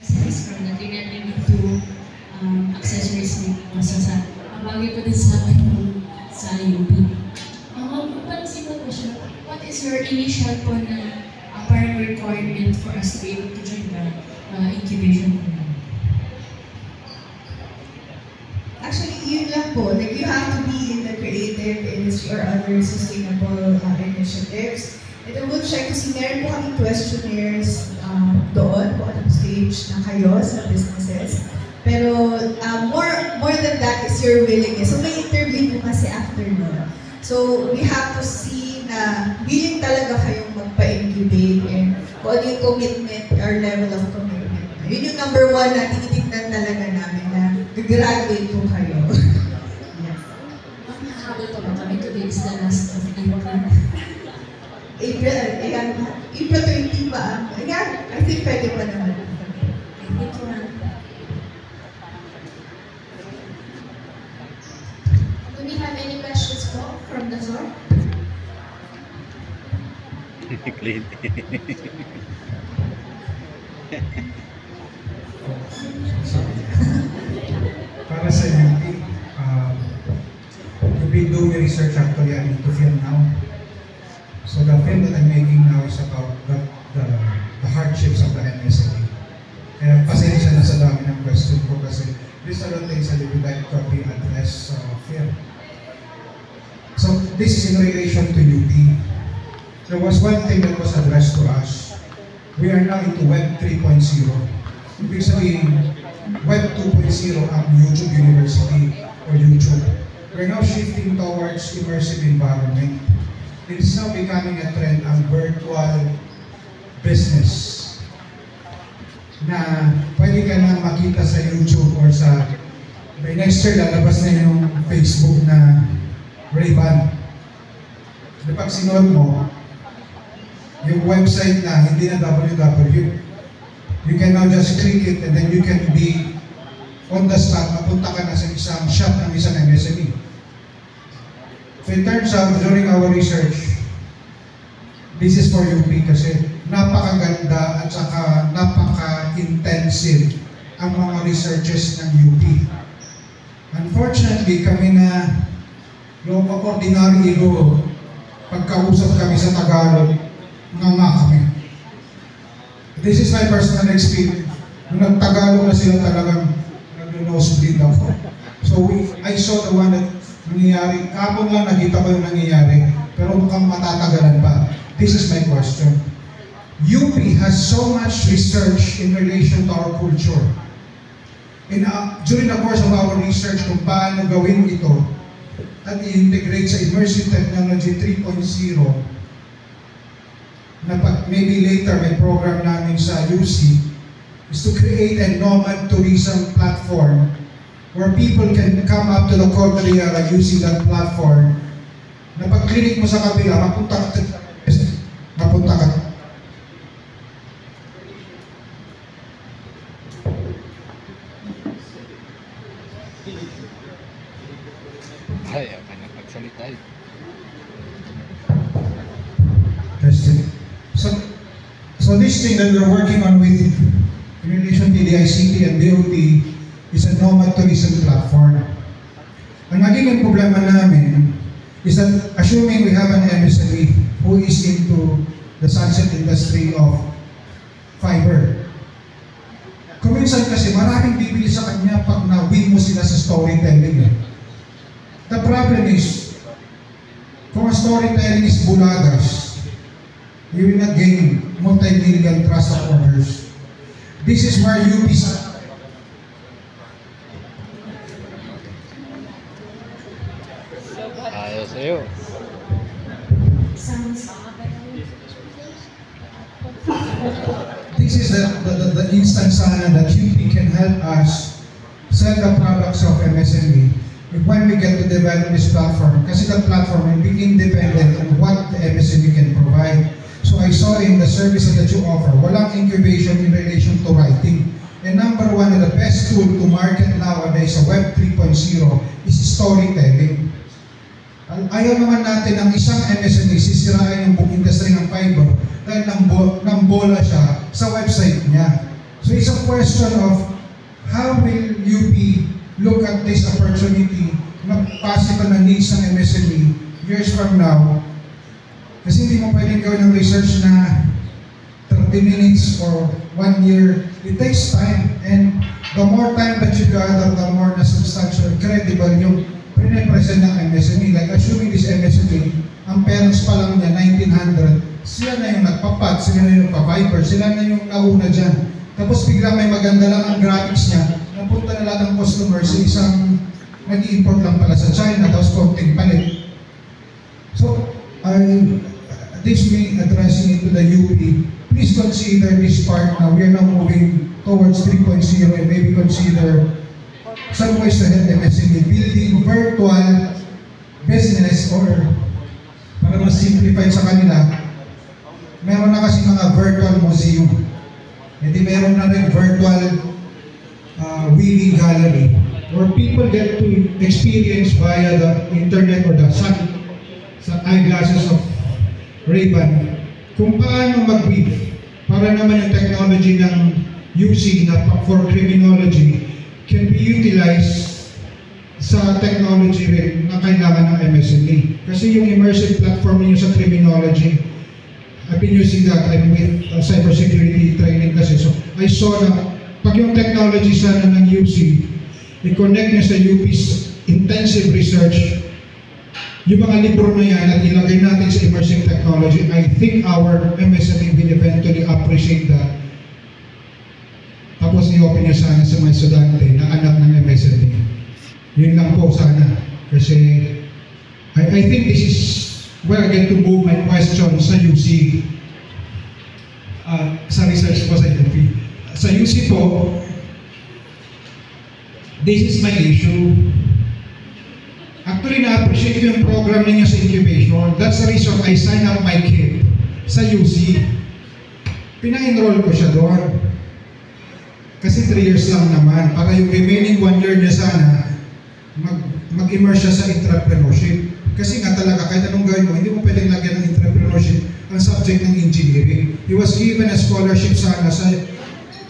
from the cleaner to accessories ni sa bagay pa din sa akin sa UP. One simple question, what is your initial po na parang requirement for us to be able to join the incubation program? Actually, yun lang po. Like, you have to be in the creative industry or other sustainable initiatives. And then we'll check kasi meron po kami questionnaires doon kung anong stage na kayo sa businesses. Pero more than that is your willingness. So may interview po kasi after nun. So we have to see na willing talaga kayong magpa-incubate and kung ano yung commitment or level of commitment. Yun yung number one na tinitignan talaga namin na graduate po kayo. Yes. Habol pa ba kami? Today is the last of April 20 ba? Ayan, I think pwede pa naman. Thank you, ma'am. Do we have any questions po from the floor? Clean. Para sa UP, we've been doing research actually into film now. So the film that I'm making now is about the hardships of the MSME. Kaya pasensya na sa dami ng question ko kasi these are the things that we would like to be addressed sa film. So this is in relation to UP. There was one thing that was addressed to us. We are now into Web 3.0. Ibig sabihin, Web 2.0 ang YouTube University or YouTube. We're now shifting towards immersive environment. It is now becoming a trend ang virtual business na pwede ka na makita sa YouTube or sa by next year lalabas na yung Facebook na Ray-Ban. Di pag sinuot mo yung website na hindi na www, you can now just click it and then you can be on the spot, mapunta ka na sa isang shop ng isang MSME. So it turns out, during our research, this is for UP kasi napakaganda at saka napaka-intensive ang mga researches ng UP. Unfortunately, kami na yung ordinary ego, pagkausap kami sa Tagalog, nga kami. This is my personal experience. Nung nag-Tagalog na sila talagang nag-nosebleed ako. So I saw the one that nangyayari. Kapon lang nakita ko yung nangyayari. Pero mukhang matatagalan pa. This is my question. UP has so much research in relation to our culture. And during the course of our research kung paano gawin ito at i-integrate sa Immersive Technology 3.0, na maybe later may program namin sa UC, is to create a nomad tourism platform where people can come up to the Cordillera using that platform na pag clinic mo sa kabila, mapunta ka. Ay, ako na pagsalita eh. So this thing that we're working on with in relation to the ICT and DOT is a nomad tourism platform. Ang naging problema namin is that assuming we have an MSME who is into the sunset industry of fiber, kuminsan kasi maraming bibili sa kanya pag na-win mo sila sa storytelling. The problem is, kung ang storytelling is bulagas, you will not gain multi-million trust of orders. This is where UP Ayaw sa'yo. This is the instance sana that UP can help us sell the products of MSME when we get to develop this platform. Kasi the platform will be independent on what the MSME can provide. So I saw in the services that you offer, walang incubation in relation to writing. And number one, the best tool to market nowadays sa Web 3.0 is storytelling. Ayaw naman natin ang isang MSME sisirain yung book industry ng fiber dahil nang bola siya sa website niya. So it's a question of how will UP look at this opportunity na possible na needs ng MSME years from now. Kasi hindi mo pwedeng gawin ng research na 30 minutes or 1 year. It takes time, and the more time that you gather, the more na substantial, credible yung pre-present ng MSME. Like assuming this MSME, ang parents pa lang niya, 1900, sila na yung nagpapad, sila na yung nagpa-Viber, sila na yung nauna dyan. Tapos bigla may maganda lang ang graphics niya, napunta na lahat ng customer sa isang nag-i-import lang pala sa China, tapos konting palit. So, this may addressing it to the UP, please consider this part now. We are now moving towards 3.0 and maybe consider some ways to help MSME building virtual business, or para mas simplified sa kanila, meron na kasi mga virtual museum. Hindi meron na rin virtual weaving gallery where people get to experience via the internet or the eyeglasses of Ray-Ban kung paano mag-weave para naman yung technology ng UC na for criminology can be utilized sa technology rin na kailangan ng MSME. Kasi yung immersive platform niyo sa criminology, I've been using that. I'm with cybersecurity training kasi. So I saw na pag yung technology sana ng UC, i-connect niya sa UP's intensive research, yung mga libro na yan at ilagay natin sa immersive technology, I think our MSME will eventually appreciate that. Tapos i-open niya sana sa mga estudyante na anak ng MSME. Yun lang po sana. Kasi I think this is where I get to move my question sa UC. Sa research po sa UP. Sa UC po, this is my issue. Actually, na-appreciate ko yung program ninyo sa incubation. That's the reason I signed up my kid sa UC. Pina-enroll ko siya doon. Kasi 3 years lang naman. Para yung remaining 1 year niya sana, mag-immerse siya sa entrepreneurship. Kasi nga talaga, kahit anong gawin mo, hindi mo pwedeng lagyan ng entrepreneurship ang subject ng engineering. He was given a scholarship sana sa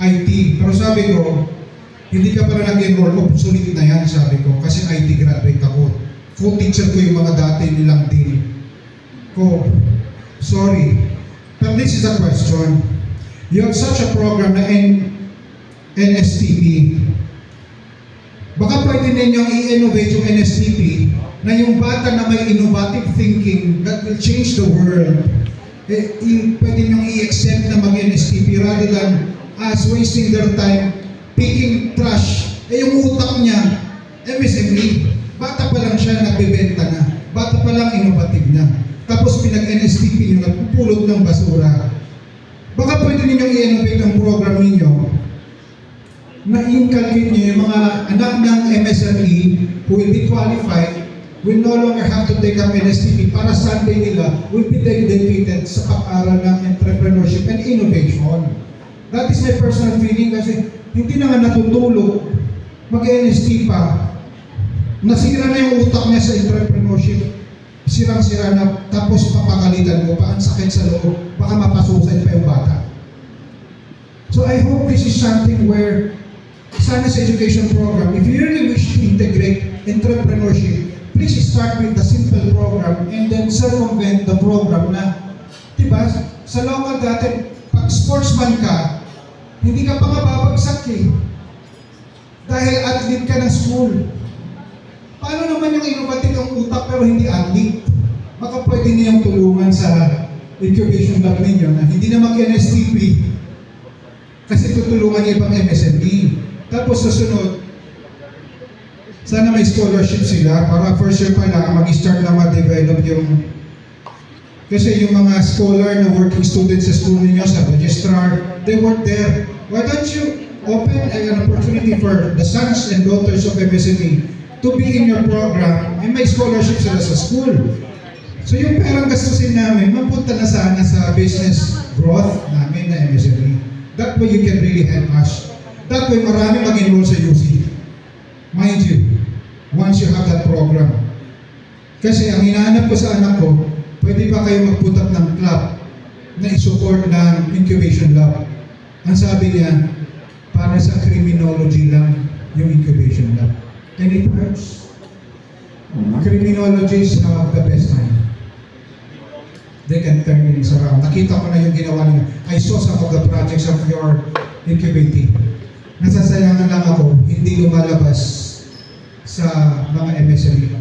IT. Pero sabi ko, hindi ka pala nag-enroll, obsolete na yan, sabi ko. Kasi IT graduate ako. Co-teacher ko yung mga dati nilang deal ko. Sorry. But this is a question. You have such a program na NSTP. Baka pwede ninyong i-innovate yung NSTP na yung bata na may innovative thinking that will change the world. Pwede ninyong i-accept na mag-NSTP rather than us wasting their time picking trash. Yung utak niya, MSME. Bata pa lang siya, nagbebenta na. Bata pa lang, innovative na. Tapos pinag-NSTP niyo, nagpupulot ng basura. Baka pwede ninyong i-innovate ang program ninyo na inculcate niyo yung mga anak ng MSME who will be qualified, will no longer have to take up NSTP para Sunday nila will be dedicated sa pag-aral ng entrepreneurship and innovation. That is my personal feeling kasi hindi na nga natutulog, mag-NST pa, nasira na yung utak niya sa entrepreneurship, sirang-sira na, tapos papagalitan mo pa, ang sakit sa loob, baka mapasukan pa yung bata. So I hope this is something where, sana sa education program, if you really wish to integrate entrepreneurship, please start with the simple program and then circumvent the program na, diba, sa local dati, pag sportsman ka, hindi ka pa mababagsak eh. Dahil athlete ka ng school. Paano naman yung innovative ang utak pero hindi athlete? Baka pwede niyong tulungan sa incubation lab ninyo na hindi na mag-NSTP kasi tutulungan niya ibang MSME. Tapos sa sunod, sana may scholarship sila para first year pa lang mag-start na ma-develop yung kasi yung mga scholar na working students sa school ninyo, sa registrar, they work there. Why don't you open an opportunity for the sons and daughters of MSME to be in your program and may scholarship sila sa school. So yung perang gastusin namin, mapunta na sana sa business growth namin na MSME. That way you can really help us. That way marami mag-enroll sa UC. Mind you, once you have that program. Kasi ang hinahanap ko sa anak ko, pwede ba kayo mag-put up ng club na i-support ng incubation lab? Ang sabi niya, para sa criminology lang yung incubation lab. And it hurts. Criminologists have the best time. They can turn things around. Nakita ko na yung ginawa niyo. I saw some of the projects of your incubating. Nasasayangan lang ako, hindi lumalabas sa mga MSME.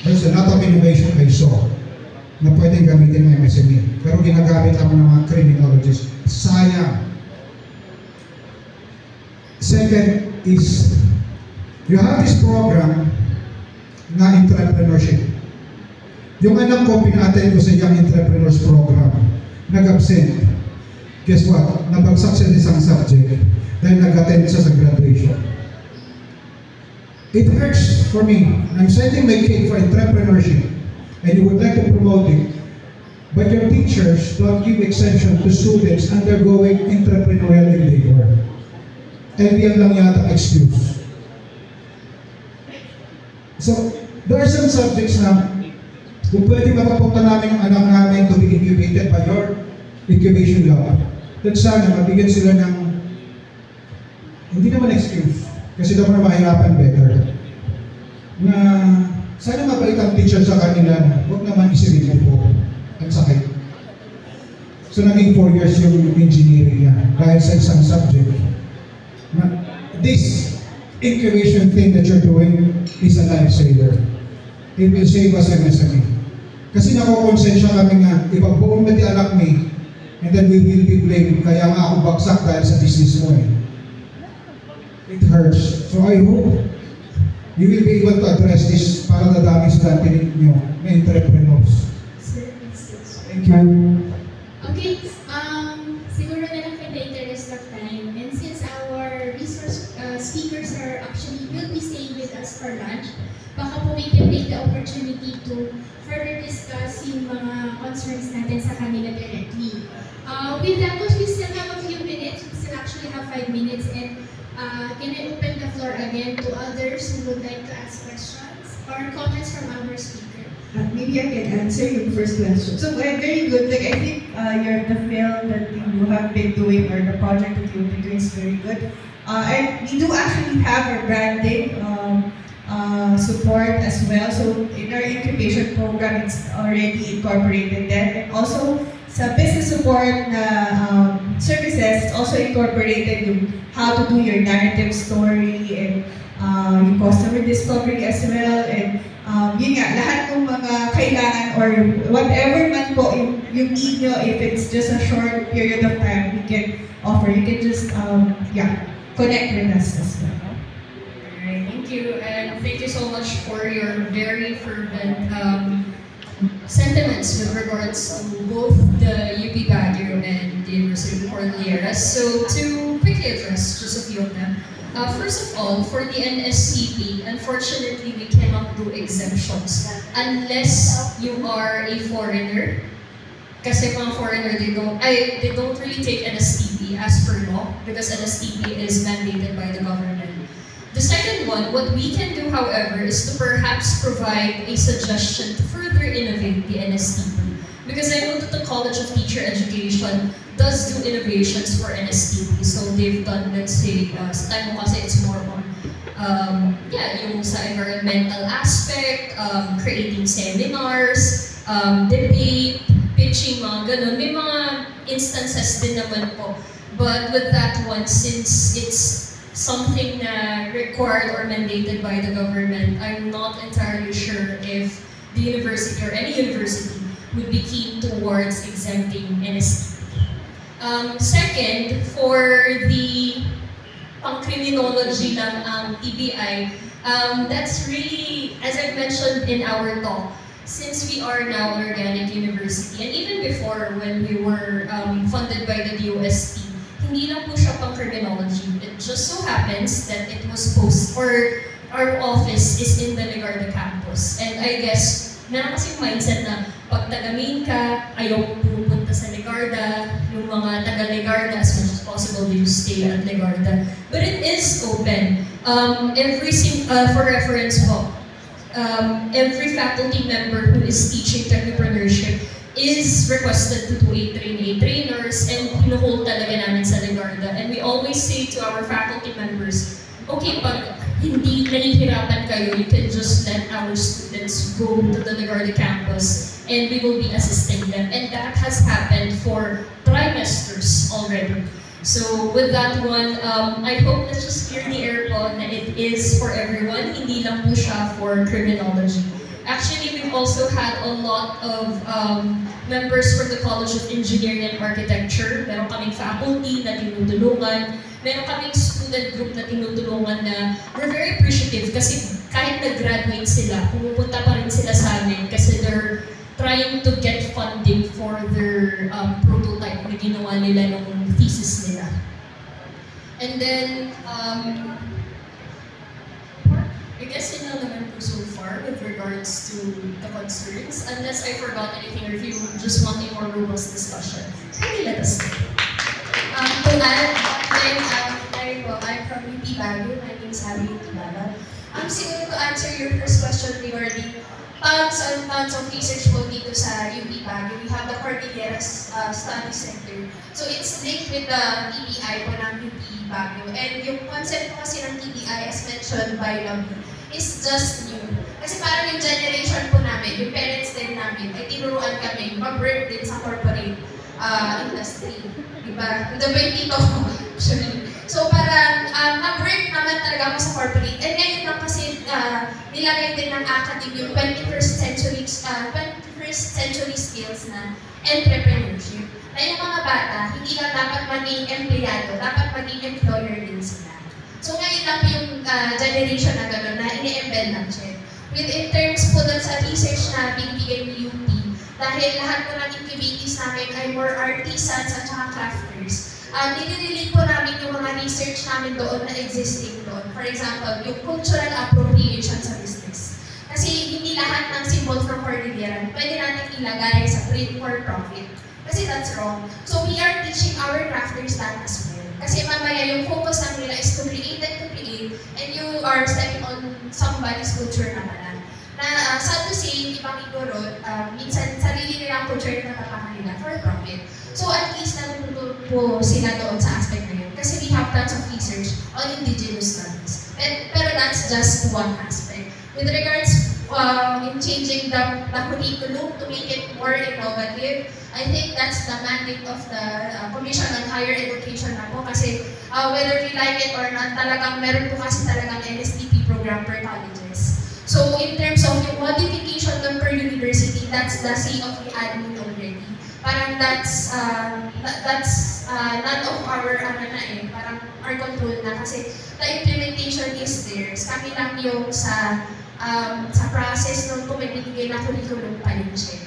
There's a lot of innovation I saw na pwedeng gamitin ng MSME. Pero ginagamit lang ng mga criminologists. Sayang. Second is, you have this program na entrepreneurship. Yung anak ko, pina-attend ko sa Young Entrepreneurs Program. Nag-absent. Guess what? Nabagsak siya sa isang subject dahil nag-attend siya sa graduation. It hurts for me. I'm sending my kid for entrepreneurship and you would like to promote it, but your teachers don't give exemption to students undergoing entrepreneurial endeavor. And yan lang yata excuse. So, there are some subjects na kung pwede mapapunta namin ang anak namin to be incubated by your incubation lab, then sana mabigyan sila ng hindi naman excuse, kasi daw na mahirapan better, na sana mabait ang teacher sa kanila na huwag naman isipin po ang sakit. So naging 4 years yung engineering niya dahil sa isang subject. This incubation thing that you're doing is a lifesaver. It will save us MSME. Kasi nakukonsensya kami nga, ipabuong na di anak me, and then we will be blamed, kaya nga ako bagsak dahil sa business mo eh. It hurts. So I hope you will be able to address this para nadami sa dati ninyo, may entrepreneurs. Thank you. Okay, siguro na lang in the interest of time, and since our resource speakers are actually will be staying with us for lunch, baka po we can take the opportunity to further discuss yung mga concerns natin sa kanila directly. With that, we still have a few minutes. We still actually have 5 minutes, and can I open the floor again to others who would like to ask questions or comments from our speaker? Maybe I can answer your first question. So very good. Like I think the film that you have been doing or the project that you've been doing is very good. And we do actually have our branding support as well. So in our incubation program, it's already incorporated there. And also sa business support na services, it's also incorporated yung how to do your narrative story and yung customer discovery as well. And yun nga, lahat ng mga kailangan or whatever man po yung need nyo, if it's just a short period of time, we can offer. You can just connect with us as well. Alright, thank you, and thank you so much for your very fervent sentiments with regards to both the UP Baguio and the University of Cordilleras. So to quickly address just a few of them. First of all, for the NSCP, unfortunately, we cannot do exemptions unless you are a foreigner. Kasi mga foreigner, they don't really take NSTP as per law because NSTP is mandated by the government. The second one, what we can do, however, is to perhaps provide a suggestion to further innovate the NSTP. Because I know that the College of Teacher Education does do innovations for NSTP. So they've done, let's say, sa time mo kasi it's more on, yung sa environmental aspect, creating seminars, debate, pitching, mga ganun. May mga instances din naman po. But with that one, since it's something na required or mandated by the government, I'm not entirely sure if the university or any university would be keen towards exempting NSTP. Second, for the pang-criminology lang ang TBI, that's really, as I've mentioned in our talk, since we are now an organic university, and even before when we were funded by the DOST, hindi lang po siya pang-criminology. It just so happens that it was our office is in the Legarda campus. And I guess, meron kasing mindset na pag taga-main ka, ayaw pupunta sa Legarda, yung mga taga-Legarda, as much as possible, you stay at Legarda. But it is open. For reference po, every faculty member who is teaching technopreneurship is requested to 2A trainers and hinuhold talaga namin sa Legarda. And we always say to our faculty members, okay, pag hindi nahihirapan kayo, you can just let our students go to the Legarda campus and we will be assisting them. And that has happened for trimesters already. So with that one, I hope let's just clear the air po na it is for everyone, hindi lang po siya for criminology. Actually, we've also had a lot of members from the College of Engineering and Architecture. Meron kaming faculty na tinutulungan. Meron kaming student group na tinutulungan na we're very appreciative kasi kahit nag-graduate sila, pumupunta pa rin sila sa amin kasi they're trying to get funding for their prototype na ginawa nila nung thesis nila. And then, I guess yun lang naman po so far with regards to the concerns, unless I forgot anything or if you just want a more robust discussion. Kindly let us know. To add, I'm from UP Baguio. My name is Abby Tibala. Siguro to answer your first question regarding tons and tons of research po dito sa UP Baguio. We have the Cordilleras Study Center. So it's linked with the TBI po ng UP Baguio. And yung concept po kasi ng TBI, as mentioned by Lovely, is just new. Kasi parang yung generation po namin, yung parents din namin, ay tinuruan kami mag-work din sa corporate industry. Diba? Diba yung tito ko? So parang nag-work naman talaga ako sa corporate. And ngayon lang kasi nilagay din ng academy yung 21st century skills na entrepreneurship. Na yung mga bata, hindi lang dapat maging empleyado, dapat maging employer din sila. So ngayon lang po yung generation na gano'n na ini-embed lang siya. In terms po dun sa research na binibigay ni UP, dahil lahat po ng activities namin ay more artisans at saka crafters, nililink po namin yung mga research namin doon na existing doon. For example, yung cultural appropriation sa business. Kasi hindi lahat ng symbol from Cordillera pwede natin ilagay sa print for profit. Kasi that's wrong. So we are teaching our crafters that as well. Kasi mamaya yung focus ng nila is to create and to create, and you are stepping on somebody's culture na pala. Na sad to say, ibang iguro, minsan sarili nilang culture na napapahan nila for profit. So at least natututo po sila doon sa aspect na yun. Kasi we have tons of research on indigenous studies. Pero that's just one aspect. With regards in changing the curriculum to make it more innovative, I think that's the mandate of the Commission on Higher Education na po. Kasi whether we like it or not, talagang meron po kasi talagang LSTP program per colleges. So in terms of yung modification ng per university, that's the say of the admin already. Parang that's none of our parang our control na kasi the implementation is theirs. Kami lang yung sa process nung kung may binigay na curriculum pa yun siya.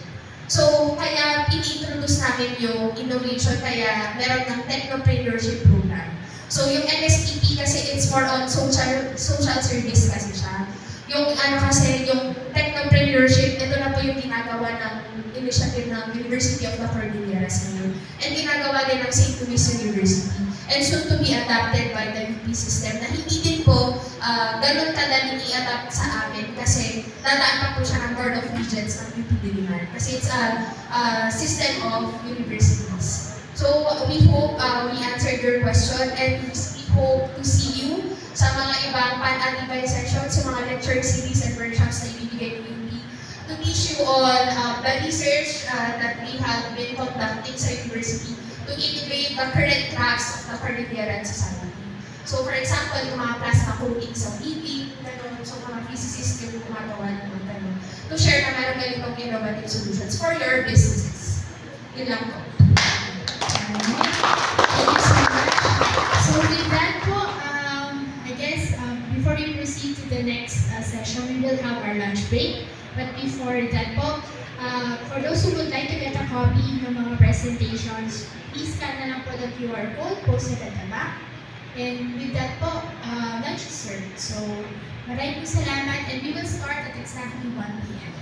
So kaya in-introduce namin yung innovation, kaya meron ng technopreneurship program. So yung MSTP kasi it's more on social service kasi siya. Yung kasi yung technopreneurship, ito na po yung ginagawa ng initiative ng University of the Cordilleras ngayon. And ginagawa din ng St. Louis University. And soon to be adapted by the UP system na hindi din po ganun kadaling i-adapt sa amin kasi dadaan pa po siya ng Board of Regents ng UP Diliman. Kasi it's a system of universities. So we hope we answered your question, and we hope to see you sa mga ibang pan-alibay sessions, sa mga lecture series and workshops na ibibigay ng UP to teach you on the research that we have been conducting sa university to integrate the current crafts of the Cordilleran society. So for example, yung mga plasma coating sa weaving, so mga physicists yung gumagawa ng mga to share na meron ganitong innovative solutions for your businesses. Yun lang po. Thank you so much. So with that po, I guess before we proceed to the next session, we will have our lunch break. But before that po, for those who would like to get a copy ng mga presentations, please scan na lang po the QR code posted at the back. And with that po, lunch is served. So maraming salamat, and we will start at exactly 1 p.m.